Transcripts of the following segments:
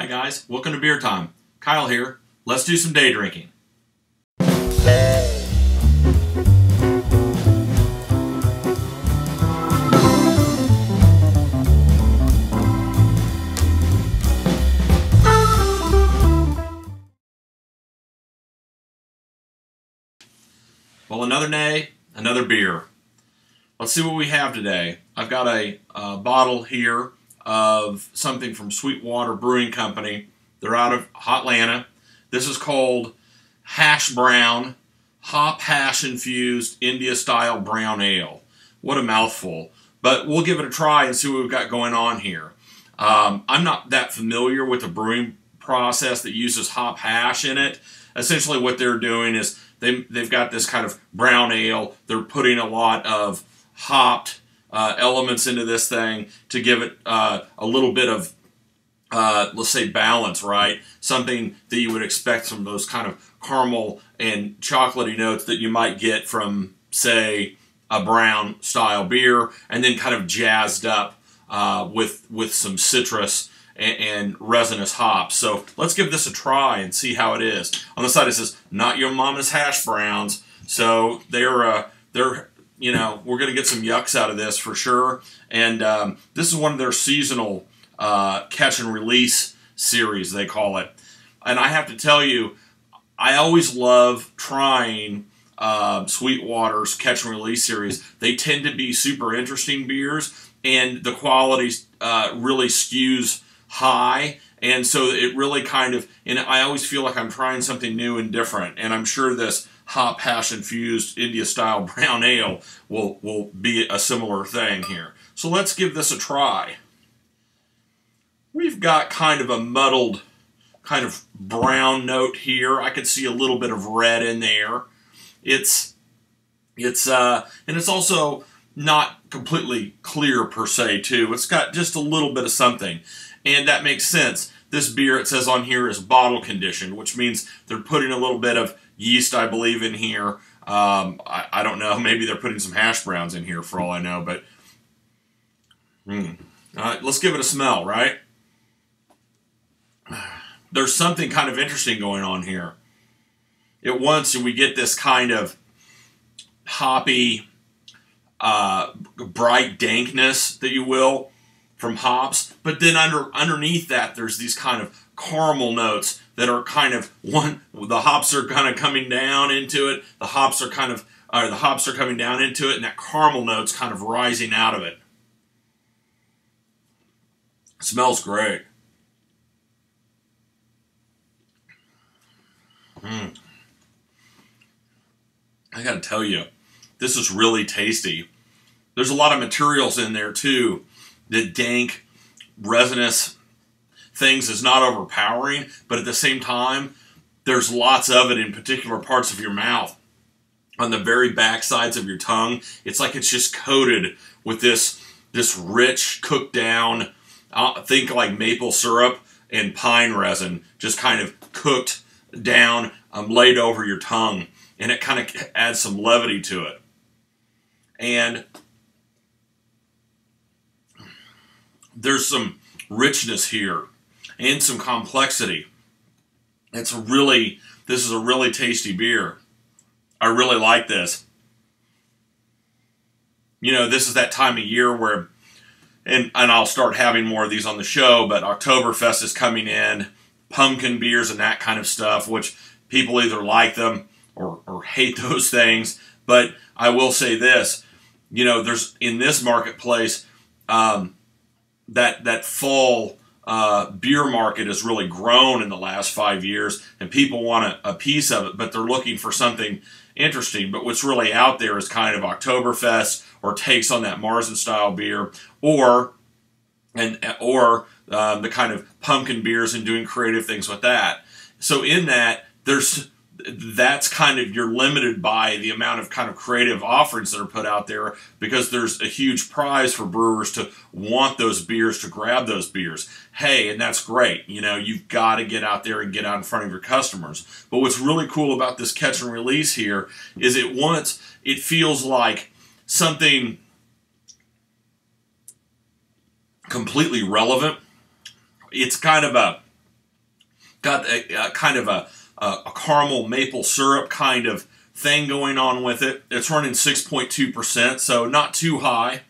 Hi guys, welcome to Beer Time. Kyle here. Let's do some day drinking. Well, another day, another beer. Let's see what we have today. I've got a bottle here of something from Sweetwater Brewing Company. They're out of Hotlanta. This is called Hash Brown, hop hash infused India style brown ale. What a mouthful. But we'll give it a try and see what we've got going on here. I'm not that familiar with the brewing process that uses hop hash in it. Essentially what they're doing is they've got this kind of brown ale. They're putting a lot of hopped elements into this thing to give it a little bit of, let's say, balance, right? Something that you would expect from those kind of caramel and chocolatey notes that you might get from, say, a brown style beer, and then kind of jazzed up with some citrus and resinous hops. So let's give this a try and see how it is. On the side it says, not your mama's hash browns. So they're you know, we're going to get some yucks out of this for sure. And this is one of their seasonal catch and release series, they call it. And I have to tell you, I always love trying Sweetwater's catch and release series. They tend to be super interesting beers, and the quality really skews high, and so it really kind of, and I always feel like I'm trying something new and different, and I'm sure this hop hash infused India style brown ale will be a similar thing here. So let's give this a try. We've got kind of a muddled kind of brown note here. I could see a little bit of red in there. And it's also not completely clear per se too. It's got just a little bit of something. And that makes sense. This beer, it says on here, is bottle conditioned, which means they're putting a little bit of yeast, I believe, in here. I don't know. Maybe they're putting some hash browns in here for all I know. But let's give it a smell, right? There's something kind of interesting going on here. At once, we get this kind of hoppy, bright dankness, that you will, from hops, but then underneath that there's these kind of caramel notes that are kind of the hops are kind of coming down into it, the hops are coming down into it, and that caramel note's kind of rising out of it. It smells great. I gotta tell you, this is really tasty. There's a lot of materials in there too. The dank, resinous things is not overpowering, but at the same time, there's lots of it in particular parts of your mouth. On the very back sides of your tongue, it's like it's just coated with this rich, cooked down, think like maple syrup and pine resin, just kind of cooked down, laid over your tongue. And it kind of adds some levity to it. And there's some richness here and some complexity. This is a really tasty beer. I really like this. You know, this is that time of year where, and I'll start having more of these on the show, but Oktoberfest is coming in, pumpkin beers and that kind of stuff, which people either like them or hate those things. But I will say this, you know, there's in this marketplace, that fall beer market has really grown in the last 5 years, and people want a piece of it, but they're looking for something interesting. But what's really out there is kind of Oktoberfest or takes on that Marzen style beer, or the kind of pumpkin beers and doing creative things with that. So in that, that's kind of, you're limited by the amount of kind of creative offerings that are put out there, because there's a huge prize for brewers to want those beers, to grab those beers. Hey, and that's great. You know, you've got to get out there and get out in front of your customers. But what's really cool about this catch and release here is it feels like something completely relevant. It's kind of Got a kind of a caramel maple syrup kind of thing going on with it. It's running 6.2%, so not too high.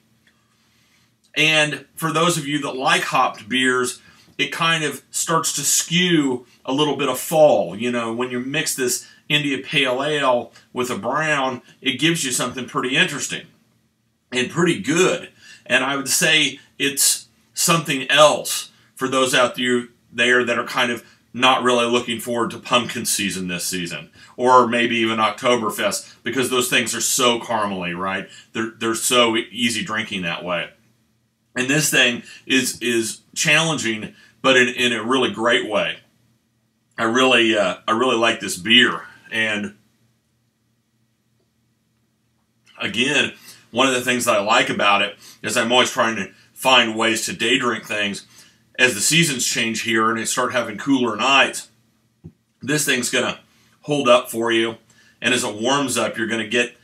And for those of you that like hopped beers, it kind of starts to skew a little bit of fall. You know, when you mix this India Pale Ale with a brown, it gives you something pretty interesting and pretty good. And I would say it's something else for those out there that are kind of not really looking forward to pumpkin season this season, or maybe even Oktoberfest, because those things are so caramely, right? They're so easy drinking that way. And this thing is challenging, but in a really great way. I really like this beer. And again, one of the things that I like about it is I'm always trying to find ways to day drink things. As the seasons change here and they start having cooler nights, this thing's going to hold up for you. And as it warms up, you're going to get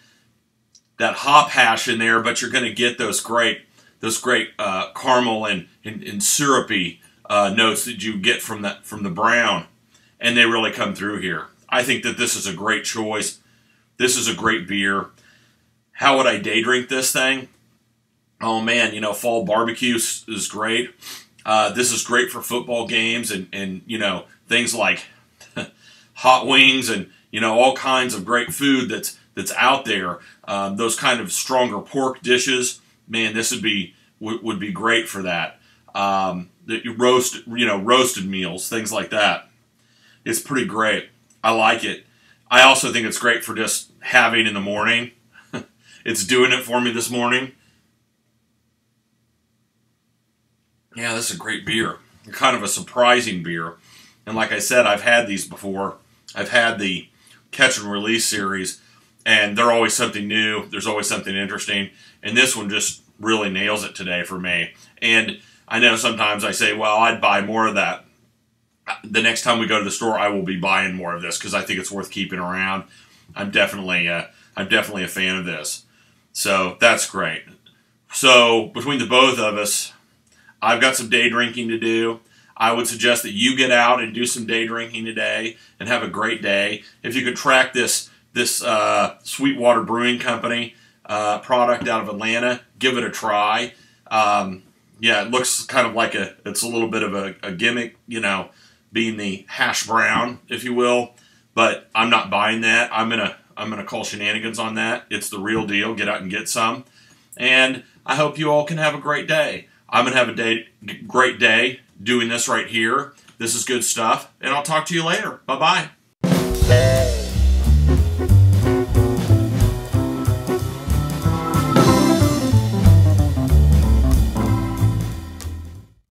that hop hash in there, but you're going to get those great caramel and syrupy notes that you get from the brown, and they really come through here. I think that this is a great choice. This is a great beer. How would I day drink this thing? Oh man, you know, fall barbecue is great. This is great for football games and you know, things like hot wings and, you know, all kinds of great food that's out there. Those kind of stronger pork dishes, man, this would be great for that. Roasted meals, things like that. It's pretty great. I like it. I also think it's great for just having in the morning. It's doing it for me this morning. Yeah, this is a great beer. Kind of a surprising beer. And like I said, I've had these before. I've had the Catch and Release series, and they're always something new. There's always something interesting. And this one just really nails it today for me. And I know sometimes I say, well, I'd buy more of that. The next time we go to the store, I will be buying more of this because I think it's worth keeping around. I'm definitely a fan of this. So that's great. So between the both of us, I've got some day drinking to do. I would suggest that you get out and do some day drinking today and have a great day. If you could track this Sweetwater Brewing Company product out of Atlanta, give it a try. Yeah, it looks kind of like it's a little bit of a gimmick, you know, being the hash brown, if you will. But I'm not buying that. I'm gonna call shenanigans on that. It's the real deal. Get out and get some. And I hope you all can have a great day. I'm going to have a great day doing this right here. This is good stuff, and I'll talk to you later. Bye-bye.